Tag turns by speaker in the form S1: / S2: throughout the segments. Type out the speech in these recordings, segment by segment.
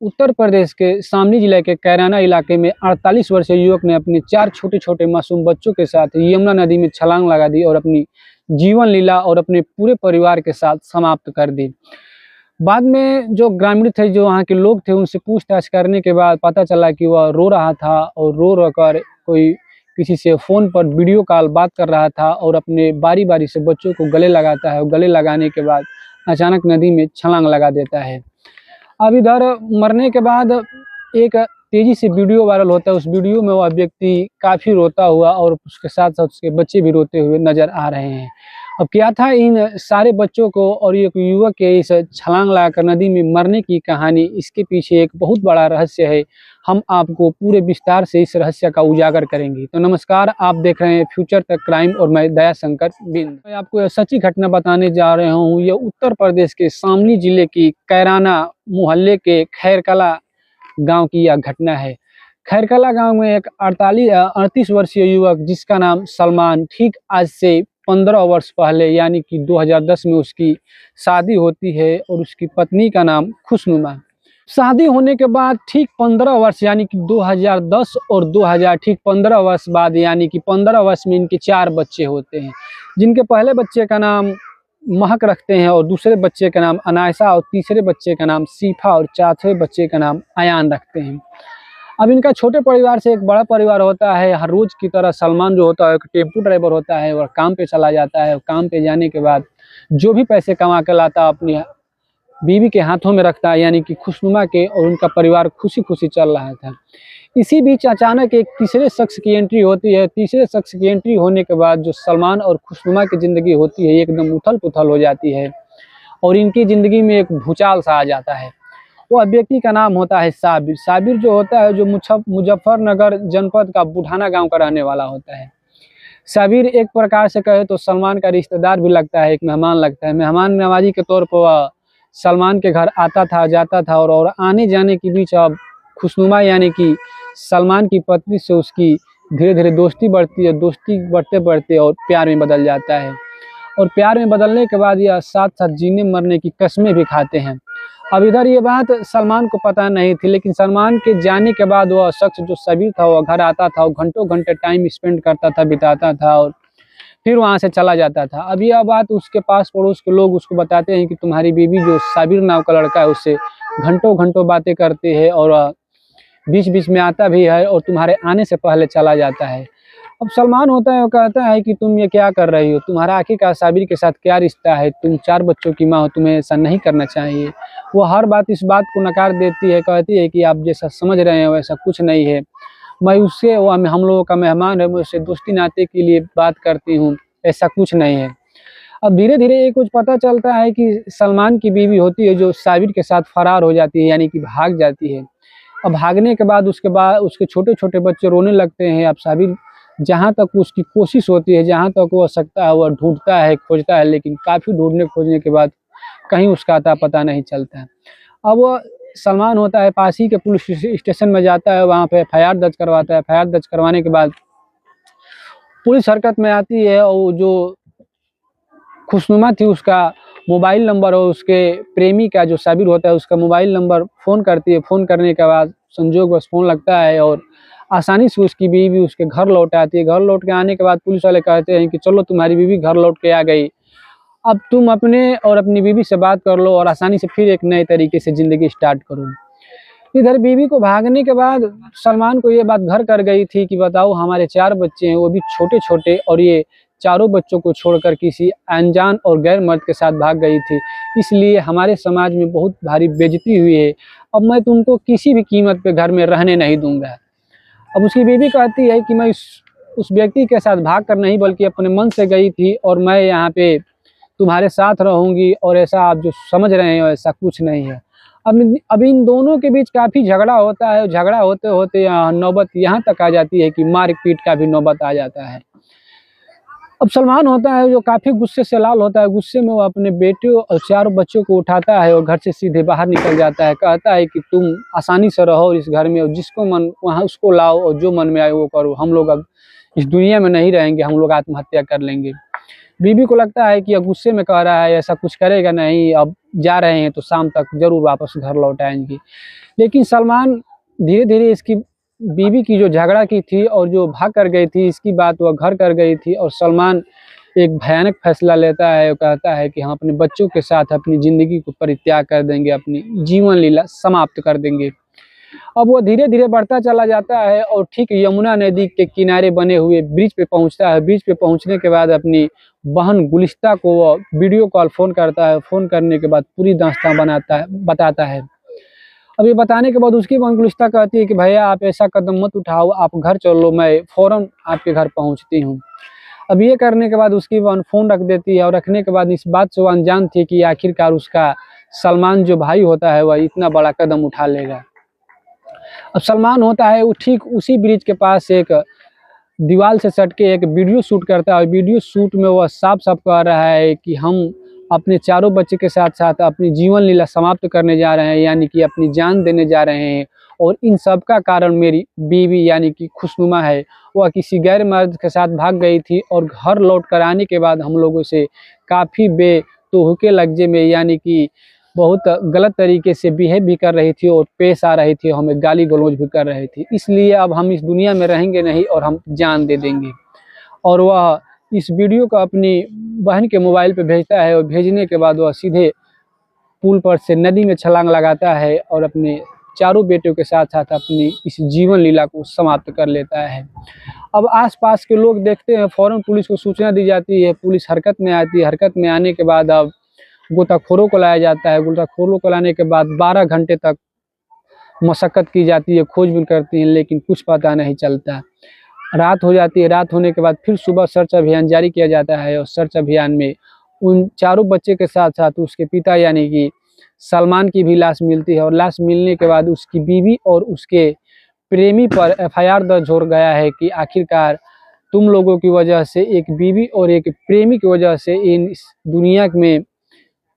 S1: उत्तर प्रदेश के शामली जिले के कैराना इलाके में 48 वर्षीय युवक ने अपने 4 छोटे-छोटे मासूम बच्चों के साथ यमुना नदी में छलांग लगा दी और अपनी जीवन लीला और अपने पूरे परिवार के साथ समाप्त कर दी। बाद में जो ग्रामीण थे, जो वहाँ के लोग थे, उनसे पूछताछ करने के बाद पता चला कि वह रो रहा था और रो कर कोई किसी से फ़ोन पर वीडियो कॉल बात कर रहा था और अपने बारी-बारी से बच्चों को गले लगाता है और गले लगाने के बाद अचानक नदी में छलांग लगा देता है। अब इधर मरने के बाद एक तेज़ी से वीडियो वायरल होता है। उस वीडियो में वह व्यक्ति काफ़ी रोता हुआ और उसके साथ-साथ उसके बच्चे भी रोते हुए नज़र आ रहे हैं। अब क्या था इन सारे बच्चों को और एक युवक के इस छलांग लगाकर नदी में मरने की कहानी, इसके पीछे एक बहुत बड़ा रहस्य है। हम आपको पूरे विस्तार से इस रहस्य का उजागर करेंगे। तो नमस्कार, आप देख रहे हैं फ्यूचर तक क्राइम और मैं दयाशंकर बिंद। मैं आपको यह सच्ची घटना बताने जा रहा हूँ। यह उत्तर प्रदेश के शामली जिले की कैराना मोहल्ले के खैरकला गाँव की यह घटना है। खैरकला गाँव में एक 38 वर्षीय युवक जिसका नाम सलमान, ठीक आज से 15 वर्ष पहले यानी कि 2010 में उसकी शादी होती है और उसकी पत्नी का नाम खुशनुमा। शादी होने के बाद ठीक 15 वर्ष यानी कि 2010 और 2000 ठीक 15 वर्ष बाद यानी कि 15 वर्ष में इनके 4 बच्चे होते हैं, जिनके पहले बच्चे का नाम महक रखते हैं और दूसरे बच्चे का नाम अनायसा और तीसरे बच्चे का नाम सीफा और चौथे बच्चे का नाम अयान रखते हैं। अब इनका छोटे परिवार से एक बड़ा परिवार होता है। हर रोज़ की तरह सलमान जो होता है एक टेम्पो ड्राइवर होता है और काम पे चला जाता है। काम पे जाने के बाद जो भी पैसे कमा कर लाता अपनी बीवी के हाथों में रखता है, यानी कि खुशनुमा के, और उनका परिवार खुशी-खुशी चल रहा था। इसी बीच अचानक एक तीसरे शख्स की एंट्री होती है। तीसरे शख्स की एंट्री होने के बाद जो सलमान और खुशनुमा की ज़िंदगी होती है एकदम उथल-पुथल हो जाती है और इनकी ज़िंदगी में एक भूचाल सा आ जाता है। वह व्यक्ति का नाम होता है साबिर। साबिर जो होता है जो मुजफ्फरनगर जनपद का बुढ़ाना गाँव का रहने वाला होता है। साबिर एक प्रकार से कहे तो सलमान का रिश्तेदार भी लगता है, एक मेहमान लगता है। मेहमान नवाजी के तौर पर वह सलमान के घर आता था, जाता था और आने जाने के बीच अब खुशनुमा यानी कि सलमान की पत्नी से उसकी धीरे-धीरे दोस्ती बढ़ती है। दोस्ती बढ़ते-बढ़ते और प्यार में बदल जाता है और प्यार में बदलने के बाद यह साथ-साथ जीने मरने की कस्में भी खाते हैं। अब इधर ये बात सलमान को पता नहीं थी, लेकिन सलमान के जाने के बाद वह शख्स जो साबिर था वह घर आता था और घंटों-घंटे टाइम स्पेंड करता था, बिताता था और फिर वहाँ से चला जाता था। अब यह बात उसके पास-पड़ोस के लोग उसको बताते हैं कि तुम्हारी बीवी जो साबिर नाम का लड़का है उससे घंटों-घंटों बातें करती है और बीच-बीच में आता भी है और तुम्हारे आने से पहले चला जाता है। अब सलमान होता है वो कहता है कि तुम ये क्या कर रही हो? तुम्हारा आखिरकार साबिर के साथ क्या रिश्ता है? तुम 4 बच्चों की माँ हो, तुम्हें ऐसा नहीं करना चाहिए। वो हर बात इस बात को नकार देती है, कहती है कि आप जैसा समझ रहे हैं वैसा कुछ नहीं है। मैं उससे वो हम लोगों का मेहमान है, मैं उससे दोस्ती नाते के लिए बात करती हूँ, ऐसा कुछ नहीं है। अब धीरे-धीरे ये कुछ पता चलता है कि सलमान की बीवी होती है जो साबिर के साथ फरार हो जाती है, यानी कि भाग जाती है। अब भागने के बाद उसके छोटे-छोटे बच्चे रोने लगते हैं। अब साबिर जहाँ तक उसकी कोशिश होती है, जहाँ तक वो सकता है वह ढूँढता है, खोजता है, लेकिन काफ़ी ढूँढने खोजने के बाद कहीं उसका अता पता नहीं चलता है। अब वो सलमान होता है पास ही के पुलिस स्टेशन में जाता है, वहाँ पे एफआईआर दर्ज करवाता है। एफआईआर दर्ज करवाने के बाद पुलिस हरकत में आती है और जो खुशनुमा थी उसका मोबाइल नंबर और उसके प्रेमी का जो साबिर होता है उसका मोबाइल नंबर फ़ोन करती है। फ़ोन करने के बाद संजोगवश फ़ोन लगता है और आसानी से उसकी बीवी उसके घर लौट आती है। घर लौट के आने के बाद पुलिस वाले कहते हैं कि चलो तुम्हारी बीवी घर लौट के आ गई, अब तुम अपने और अपनी बीवी से बात कर लो और आसानी से फिर एक नए तरीके से ज़िंदगी स्टार्ट करो। इधर बीवी को भागने के बाद सलमान को ये बात घर कर गई थी कि बताओ हमारे 4 बच्चे हैं, वो भी छोटे-छोटे, और ये चारों बच्चों को छोड़कर किसी अनजान और गैर मर्द के साथ भाग गई थी। इसलिए हमारे समाज में बहुत भारी बेइज्जती हुई है। अब मैं तुमको किसी भी कीमत पे घर में रहने नहीं दूँगा। अब उसकी बीवी कहती है कि मैं उस व्यक्ति के साथ भाग कर नहीं बल्कि अपने मन से गई थी और मैं यहाँ पे तुम्हारे साथ रहूँगी और ऐसा आप जो समझ रहे हो ऐसा कुछ नहीं है। अब इन दोनों के बीच काफ़ी झगड़ा होता है। झगड़ा होते-होते नौबत यहाँ तक आ जाती है कि मार-पीट का भी नौबत आ जाता है। अब सलमान होता है जो काफ़ी गुस्से से लाल होता है। गुस्से में वो अपने बेटे और 4 बच्चों को उठाता है और घर से सीधे बाहर निकल जाता है। कहता है कि तुम आसानी से रहो इस घर में और जिसको मन वहाँ उसको लाओ और जो मन में आए वो करो। हम लोग अब इस दुनिया में नहीं रहेंगे, हम लोग आत्महत्या कर लेंगे। बीबी को लगता है कि अब गुस्से में कह रहा है, ऐसा कुछ करेगा नहीं, अब जा रहे हैं तो शाम तक जरूर वापस घर लौट आएंगे। लेकिन सलमान धीरे धीरे इसकी बीवी की जो झगड़ा की थी और जो भाग कर गई थी, इसकी बात वह घर कर गई थी, और सलमान एक भयानक फैसला लेता है और कहता है कि हम अपने बच्चों के साथ अपनी ज़िंदगी को परित्याग कर देंगे, अपनी जीवन लीला समाप्त कर देंगे। अब वो धीरे धीरे बढ़ता चला जाता है और ठीक यमुना नदी के किनारे बने हुए ब्रिज पे पहुंचता है। ब्रिज पे पहुंचने के बाद अपनी बहन गुलिस्ता को वो वीडियो कॉल फ़ोन करता है। फ़ोन करने के बाद पूरी दास्तान बताता है। अब ये बताने के बाद उसकी बहन गुलिस्ता कहती है कि भैया आप ऐसा कदम मत उठाओ, आप घर चलो, मैं फ़ौरन आपके घर पहुँचती हूँ। अब ये करने के बाद उसकी बहन फ़ोन रख देती है, और रखने के बाद इस बात से वो अनजान थी कि आखिरकार उसका सलमान जो भाई होता है वह इतना बड़ा कदम उठा लेगा। अब सलमान होता है वो ठीक उसी ब्रिज के पास एक दीवार से सट के एक वीडियो शूट करता है। वीडियो शूट में वह साफ साफ कह रहा है कि हम अपने चारों बच्चे के साथ साथ अपनी जीवन लीला समाप्त करने जा रहे हैं, यानी कि अपनी जान देने जा रहे हैं, और इन सब का कारण मेरी बीवी यानी कि खुशनुमा है। वह किसी गैर मर्द के साथ भाग गई थी और घर लौट कर आने के बाद हम लोगों से काफ़ी बेतुके लहजे में यानी कि बहुत गलत तरीके से बिहेव भी कर रही थी और पेश आ रही थी, हमें गाली गलौज भी कर रही थी। इसलिए अब हम इस दुनिया में रहेंगे नहीं और हम जान दे देंगे। और वह इस वीडियो को अपनी बहन के मोबाइल पे भेजता है, और भेजने के बाद वह सीधे पुल पर से नदी में छलांग लगाता है और अपने चारों बेटों के साथ साथ अपनी इस जीवन लीला को समाप्त कर लेता है। अब आसपास के लोग देखते हैं, फौरन पुलिस को सूचना दी जाती है। पुलिस हरकत में आती है। हरकत में आने के बाद अब गोताखोरों को लाया जाता है। गोताखोरों को लाने के बाद 12 घंटे तक मशक्कत की जाती है, खोजबीन करती हैं, लेकिन कुछ पता नहीं चलता। रात हो जाती है। रात होने के बाद फिर सुबह सर्च अभियान जारी किया जाता है, और सर्च अभियान में उन चारों बच्चे के साथ साथ उसके पिता यानी कि सलमान की भी लाश मिलती है। और लाश मिलने के बाद उसकी बीवी और उसके प्रेमी पर FIR दर्ज हो गया है कि आखिरकार तुम लोगों की वजह से, एक बीवी और एक प्रेमी की वजह से, इस दुनिया में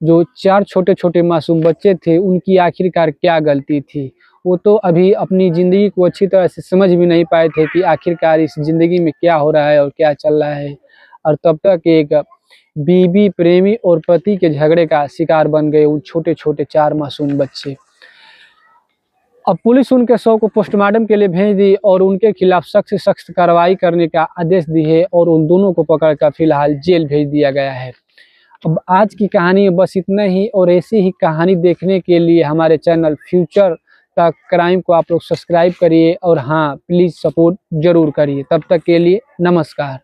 S1: जो 4 छोटे छोटे मासूम बच्चे थे उनकी आखिरकार क्या गलती थी। वो तो अभी अपनी ज़िंदगी को अच्छी तरह से समझ भी नहीं पाए थे कि आखिरकार इस ज़िंदगी में क्या हो रहा है और क्या चल रहा है, और तब तक एक बीवी, प्रेमी और पति के झगड़े का शिकार बन गए उन छोटे छोटे 4 मासूम बच्चे। अब पुलिस उनके शव को पोस्टमार्टम के लिए भेज दी और उनके खिलाफ सख्त से सख्त कार्रवाई करने का आदेश दी है, और उन दोनों को पकड़कर फिलहाल जेल भेज दिया गया है। अब आज की कहानी में बस इतना ही, और ऐसी ही कहानी देखने के लिए हमारे चैनल फ्यूचर द क्राइम को आप लोग सब्सक्राइब करिए, और हाँ प्लीज़ सपोर्ट जरूर करिए। तब तक के लिए नमस्कार।